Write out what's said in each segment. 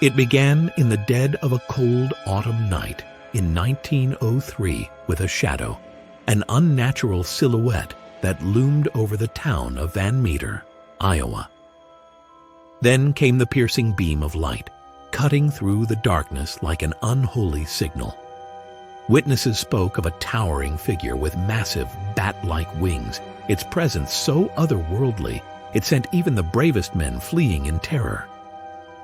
It began in the dead of a cold autumn night in 1903 with a shadow, an unnatural silhouette that loomed over the town of Van Meter, Iowa. Then came the piercing beam of light, cutting through the darkness like an unholy signal. Witnesses spoke of a towering figure with massive, bat-like wings, its presence so otherworldly it sent even the bravest men fleeing in terror.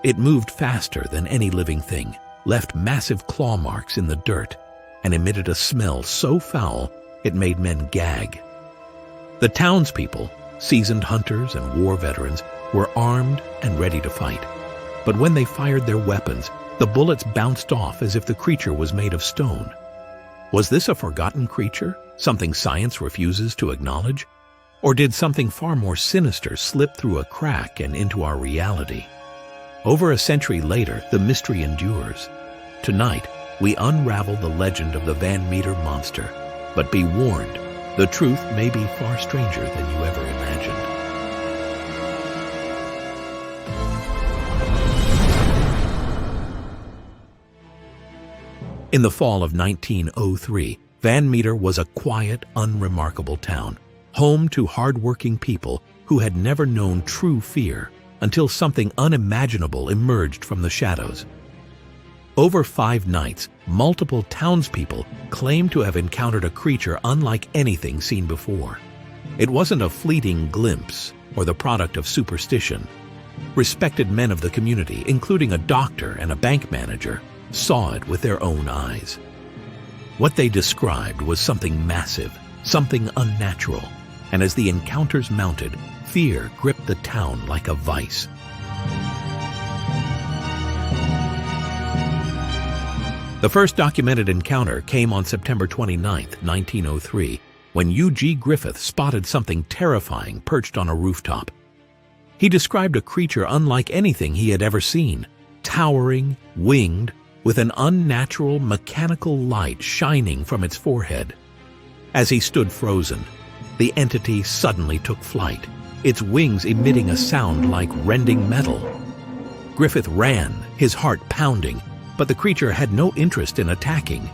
It moved faster than any living thing, left massive claw marks in the dirt, and emitted a smell so foul it made men gag. The townspeople, seasoned hunters and war veterans, were armed and ready to fight. But when they fired their weapons, the bullets bounced off as if the creature was made of stone. Was this a forgotten creature, something science refuses to acknowledge? Or did something far more sinister slip through a crack and into our reality? Over a century later, the mystery endures. Tonight, we unravel the legend of the Van Meter monster. But be warned, the truth may be far stranger than you ever imagined. In the fall of 1903, Van Meter was a quiet, unremarkable town, home to hard-working people who had never known true fear until something unimaginable emerged from the shadows. Over 5 nights, multiple townspeople claimed to have encountered a creature unlike anything seen before. It wasn't a fleeting glimpse or the product of superstition. Respected men of the community, including a doctor and a bank manager, saw it with their own eyes. What they described was something massive, something unnatural, and as the encounters mounted, fear gripped the town like a vice. The first documented encounter came on September 29, 1903, when U.G. Griffith spotted something terrifying perched on a rooftop. He described a creature unlike anything he had ever seen, towering, winged, with an unnatural mechanical light shining from its forehead. As he stood frozen, the entity suddenly took flight, its wings emitting a sound like rending metal. Griffith ran, his heart pounding, but the creature had no interest in attacking.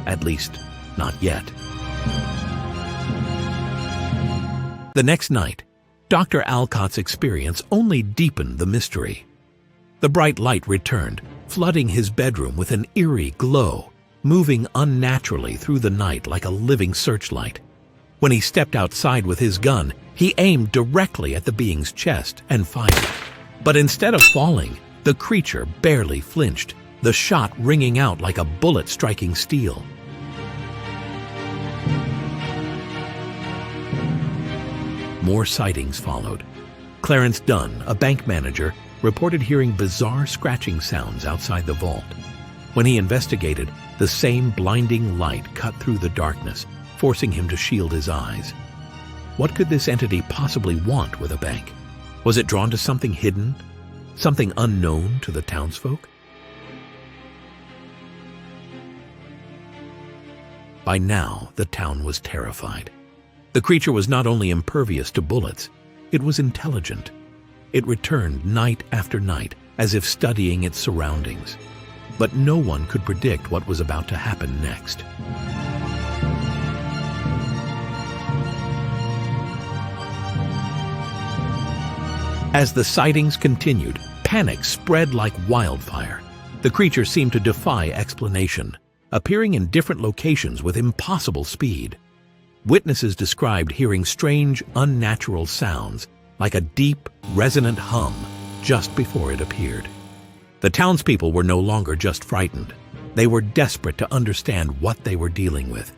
At least, not yet. The next night, Dr. Alcott's experience only deepened the mystery. The bright light returned, flooding his bedroom with an eerie glow, moving unnaturally through the night like a living searchlight. When he stepped outside with his gun, he aimed directly at the being's chest and fired. But instead of falling, the creature barely flinched, the shot ringing out like a bullet striking steel. More sightings followed. Clarence Dunn, a bank manager, reported hearing bizarre scratching sounds outside the vault. When he investigated, the same blinding light cut through the darkness, forcing him to shield his eyes. What could this entity possibly want with a bank? Was it drawn to something hidden? Something unknown to the townsfolk? By now, the town was terrified. The creature was not only impervious to bullets, it was intelligent. It returned night after night, as if studying its surroundings. But no one could predict what was about to happen next. As the sightings continued, panic spread like wildfire. The creature seemed to defy explanation, appearing in different locations with impossible speed. Witnesses described hearing strange, unnatural sounds, like a deep, resonant hum, just before it appeared. The townspeople were no longer just frightened. They were desperate to understand what they were dealing with.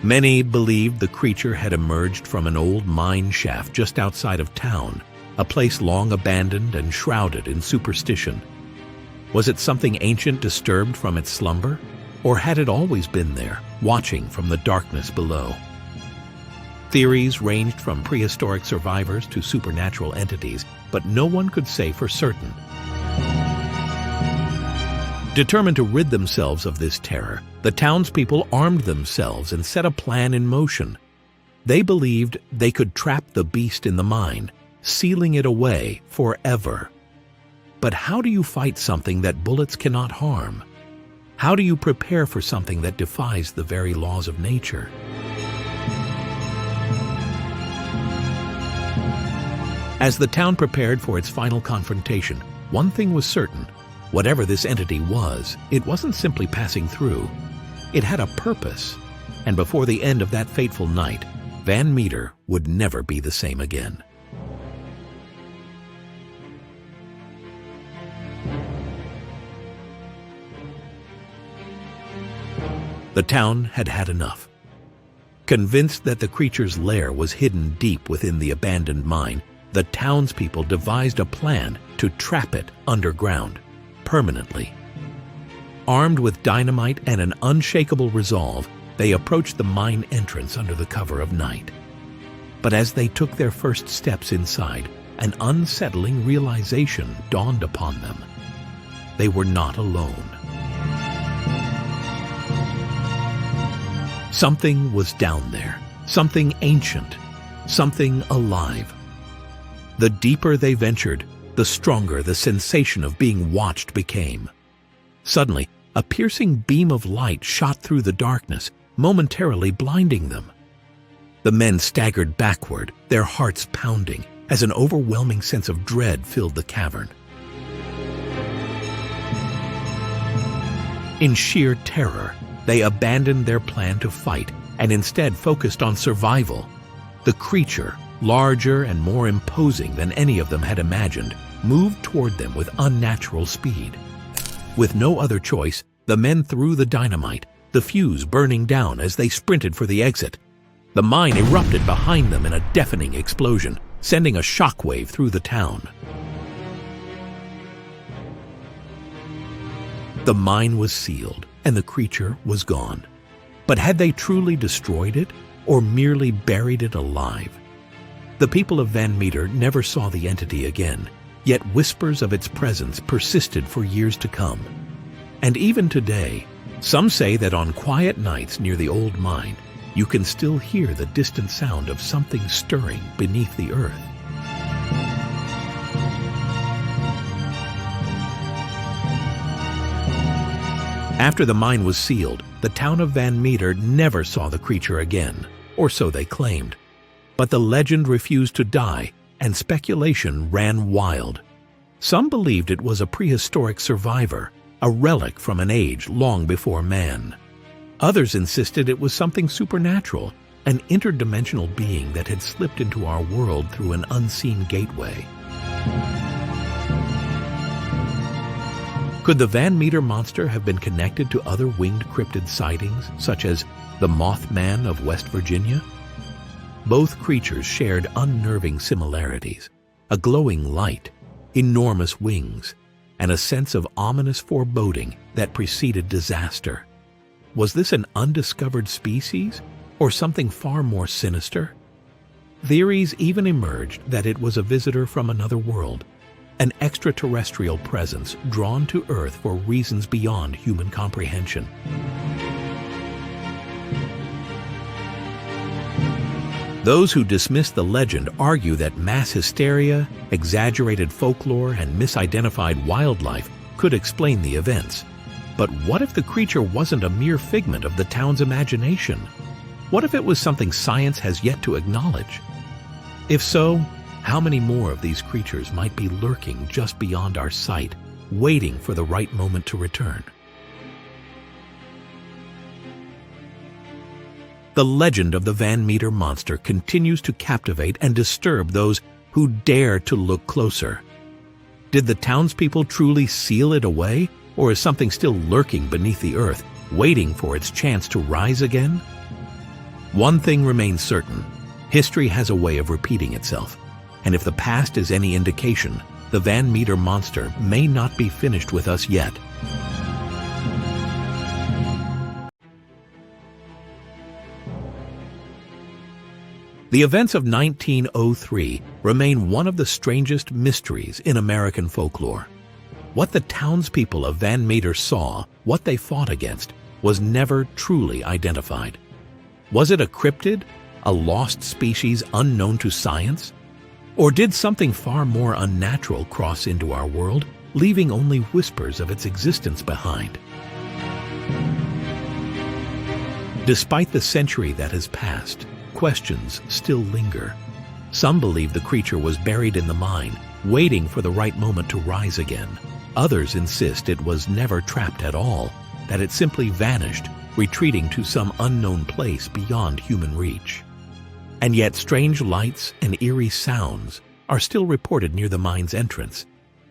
Many believed the creature had emerged from an old mine shaft just outside of town, a place long abandoned and shrouded in superstition. Was it something ancient disturbed from its slumber? Or had it always been there, watching from the darkness below? Theories ranged from prehistoric survivors to supernatural entities, but no one could say for certain. Determined to rid themselves of this terror, the townspeople armed themselves and set a plan in motion. They believed they could trap the beast in the mine, sealing it away forever. But how do you fight something that bullets cannot harm? How do you prepare for something that defies the very laws of nature? As the town prepared for its final confrontation, one thing was certain. Whatever this entity was, it wasn't simply passing through. It had a purpose, and before the end of that fateful night, Van Meter would never be the same again. The town had had enough. Convinced that the creature's lair was hidden deep within the abandoned mine, the townspeople devised a plan to trap it underground, permanently. Armed with dynamite and an unshakable resolve, they approached the mine entrance under the cover of night. But as they took their first steps inside, an unsettling realization dawned upon them. They were not alone. Something was down there, something ancient, something alive. The deeper they ventured, the stronger the sensation of being watched became. Suddenly, a piercing beam of light shot through the darkness, momentarily blinding them. The men staggered backward, their hearts pounding, as an overwhelming sense of dread filled the cavern. In sheer terror, they abandoned their plan to fight and instead focused on survival. The creature, larger and more imposing than any of them had imagined, moved toward them with unnatural speed. With no other choice, the men threw the dynamite, the fuse burning down as they sprinted for the exit. The mine erupted behind them in a deafening explosion, sending a shockwave through the town. The mine was sealed, and the creature was gone. But had they truly destroyed it, or merely buried it alive? The people of Van Meter never saw the entity again, yet whispers of its presence persisted for years to come. And even today, some say that on quiet nights near the old mine, you can still hear the distant sound of something stirring beneath the earth. After the mine was sealed, the town of Van Meter never saw the creature again, or so they claimed. But the legend refused to die, and speculation ran wild. Some believed it was a prehistoric survivor, a relic from an age long before man. Others insisted it was something supernatural, an interdimensional being that had slipped into our world through an unseen gateway. Could the Van Meter monster have been connected to other winged cryptid sightings, such as the Mothman of West Virginia? Both creatures shared unnerving similarities: a glowing light, enormous wings, and a sense of ominous foreboding that preceded disaster. Was this an undiscovered species, or something far more sinister? Theories even emerged that it was a visitor from another world, an extraterrestrial presence drawn to Earth for reasons beyond human comprehension. Those who dismiss the legend argue that mass hysteria, exaggerated folklore, and misidentified wildlife could explain the events. But what if the creature wasn't a mere figment of the town's imagination? What if it was something science has yet to acknowledge? If so, how many more of these creatures might be lurking just beyond our sight, waiting for the right moment to return? The legend of the Van Meter monster continues to captivate and disturb those who dare to look closer. Did the townspeople truly seal it away, or is something still lurking beneath the earth, waiting for its chance to rise again? One thing remains certain: history has a way of repeating itself, and if the past is any indication, the Van Meter monster may not be finished with us yet. The events of 1903 remain one of the strangest mysteries in American folklore. What the townspeople of Van Meter saw, what they fought against, was never truly identified. Was it a cryptid, a lost species unknown to science? Or did something far more unnatural cross into our world, leaving only whispers of its existence behind? Despite the century that has passed, questions still linger. Some believe the creature was buried in the mine, waiting for the right moment to rise again. Others insist it was never trapped at all, that it simply vanished, retreating to some unknown place beyond human reach. And yet strange lights and eerie sounds are still reported near the mine's entrance,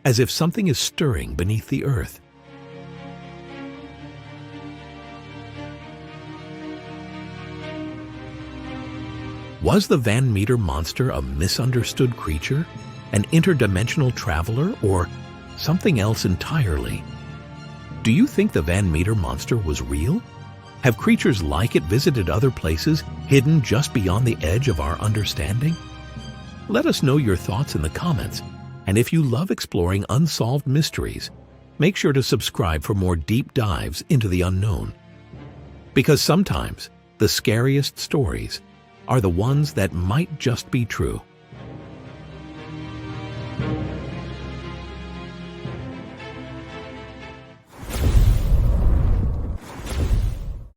as if something is stirring beneath the earth. Was the Van Meter monster a misunderstood creature, an interdimensional traveler, or something else entirely? Do you think the Van Meter monster was real? Have creatures like it visited other places, hidden just beyond the edge of our understanding? Let us know your thoughts in the comments, and if you love exploring unsolved mysteries, make sure to subscribe for more deep dives into the unknown. Because sometimes the scariest stories are the ones that might just be true.